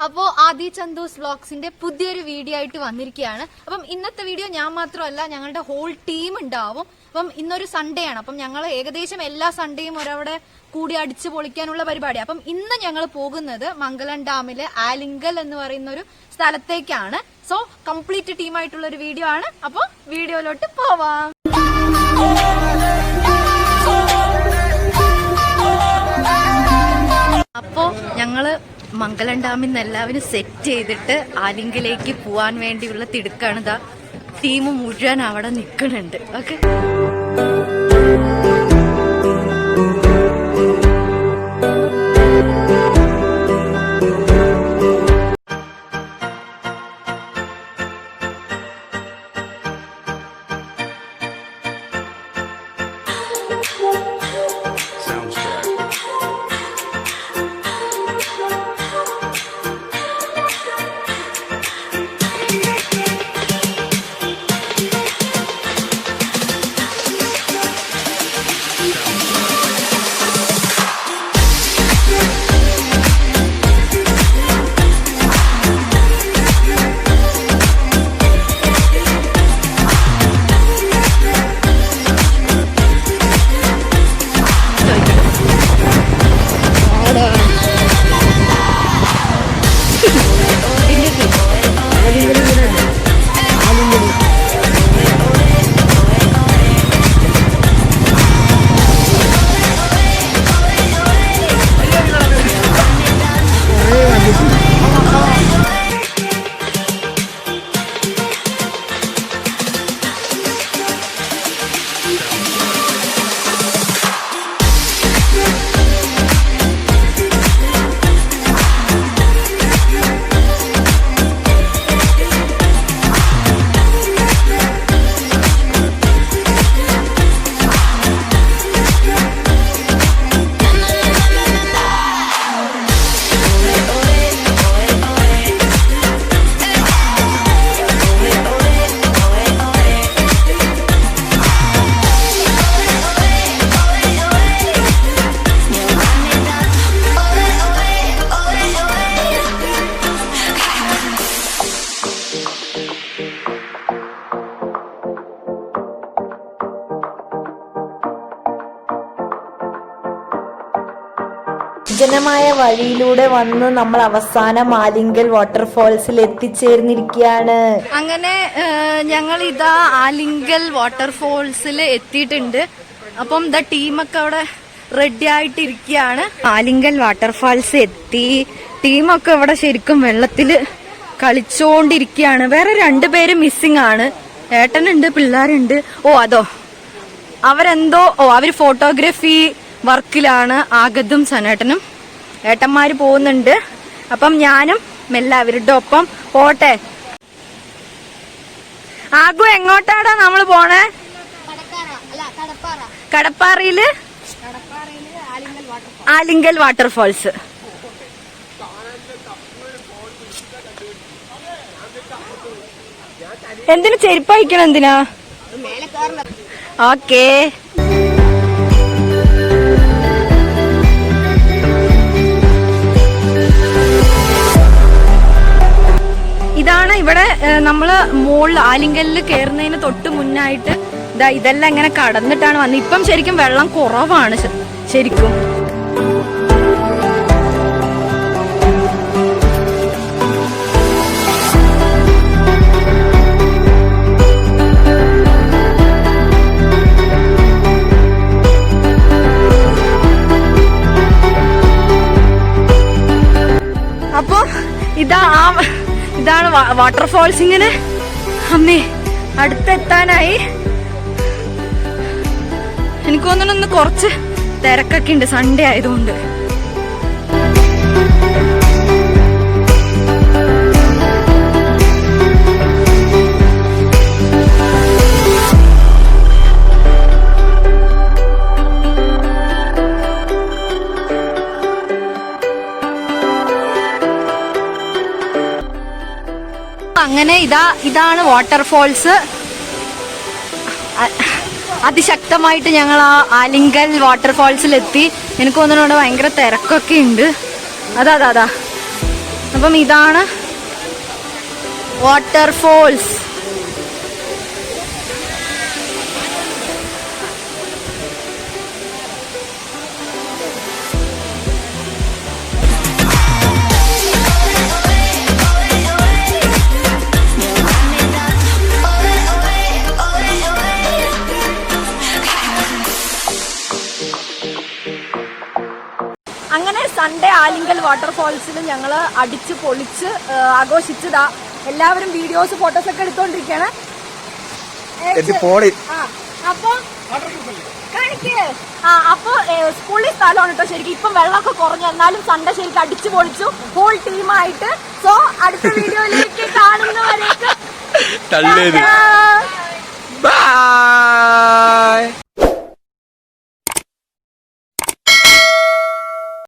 അപ്പോൾ ആദി ചന്ദൂസ് വ്ലോഗ്സിന്റെ പുതിയൊരു വീഡിയോ ആയിട്ട് വന്നിരിക്കുകയാണ്. അപ്പം ഇന്നത്തെ വീഡിയോ ഞാൻ മാത്രമല്ല, ഞങ്ങളുടെ ഹോൾ ടീം ഉണ്ടാവും. അപ്പം ഇന്നൊരു സൺഡേ ആണ്. അപ്പം ഞങ്ങൾ ഏകദേശം എല്ലാ സൺഡേയും ഒരവിടെ കൂടി അടിച്ചു പൊളിക്കാനുള്ള പരിപാടി. അപ്പം ഇന്ന് ഞങ്ങൾ പോകുന്നത് മംഗലം ഡാമിലെ ആലിങ്കൽ എന്ന് പറയുന്ന ഒരു സ്ഥലത്തേക്കാണ്. സോ കംപ്ലീറ്റ് ടീമായിട്ടുള്ള ഒരു വീഡിയോ ആണ്. അപ്പോൾ വീഡിയോയിലോട്ട് പോവാം. അപ്പോ ഞങ്ങള് മംഗലം ഡാമിൽ നിന്ന് എല്ലാവരും സെറ്റ് ചെയ്തിട്ട് ആലിങ്കലേക്ക് പോവാൻ വേണ്ടിയുള്ള തിടുക്കാണ്. ഇതാ ടീം മുഴുവൻ അവിടെ നിൽക്കുന്നുണ്ട്. ഓക്കെ, വിജനമായ വഴിയിലൂടെ വന്ന് നമ്മൾ അവസാനം ആലിങ്കൽ വാട്ടർഫാൾസിൽ എത്തിച്ചേർന്നിരിക്കുകയാണ്. അങ്ങനെ ഞങ്ങൾ ഇതാ ആലിങ്കൽ വാട്ടർഫാൾസിൽ എത്തിയിട്ടുണ്ട്. അപ്പം ഇതാ ടീമൊക്കെ അവിടെ റെഡി ആയിട്ടിരിക്കുകയാണ്. ആലിങ്കൽ വാട്ടർഫാൾസ് എത്തി. ടീമൊക്കെ ഇവിടെ ശരിക്കും വെള്ളത്തിൽ കളിച്ചോണ്ടിരിക്കുകയാണ്. വേറെ 2 പേര് മിസ്സിംഗ് ആണ്. ഏട്ടനുണ്ട്, പിള്ളേരുണ്ട്. അതോ അവരെന്തോ അവര് ഫോട്ടോഗ്രാഫി വർക്കിലാണ്. ആഗതും സനേട്ടനും ഏട്ടന്മാര് പോകുന്നുണ്ട്. അപ്പം ഞാനും മെല്ലെ അവരുടെ ഒപ്പം പോട്ടെ. ആഗു എങ്ങോട്ടാടാ നമ്മള് പോണേ? കടപ്പാറയില് ആലിങ്കൽ വാട്ടർഫാൾസ്. എന്തിനു ചെരുപ്പഴിക്കണം? എന്തിനാ? ഓക്കേ. ഇതാണ് ഇവിടെ നമ്മള് മോളിൽ ആലിങ്കലിൽ കയറുന്നതിന് തൊട്ട് മുന്നായിട്ട് ഇതെല്ലാം ഇങ്ങനെ കടന്നിട്ടാണ് വന്നത്. ഇപ്പം ശരിക്കും വെള്ളം കുറവാണ് ശരിക്കും. അപ്പൊ ഇതാണ് വാട്ടർഫാൾസ്. ഇങ്ങനെ അമ്മേ അടുത്തെത്താനായി. എനിക്ക് തോന്നുന്നു കുറച്ച് തിരക്കൊക്കെ ഉണ്ട്, സൺഡേ ആയതുകൊണ്ട്. അങ്ങനെ ഇതാണ് വാട്ടർഫാൾസ്. അതിശക്തമായിട്ട് ഞങ്ങൾ ആ ആലിങ്കൽ വാട്ടർഫാൾസിലെത്തി. എനിക്ക് തോന്നുന്നു അവിടെ ഭയങ്കര തിരക്കൊക്കെ ഉണ്ട്. അതാ അപ്പം ഇതാണ് വാട്ടർഫോൾസ്. അങ്ങനെ സൺഡേ ആലിങ്കൽ വാട്ടർഫോൾസിൽ ഞങ്ങൾ അടിച്ച് പൊളിച്ച് ആഘോഷിച്ചതാ. എല്ലാവരും വീഡിയോസ് ഫോട്ടോസ് ഒക്കെ എടുത്തോണ്ടിരിക്കാണ്. അപ്പൊ സ്കൂളിൽ സ്ഥലമാണ് കേട്ടോ ശരിക്കും. ഇപ്പം വെള്ളമൊക്കെ കുറഞ്ഞു, എന്നാലും സൺഡേ ശരിക്കും അടിച്ചു പൊളിച്ചു ഹോൾ ടീമായിട്ട്. സോ അടുത്ത വീഡിയോയിലേക്ക് കാണുന്നവരേക്ക് ബൈ.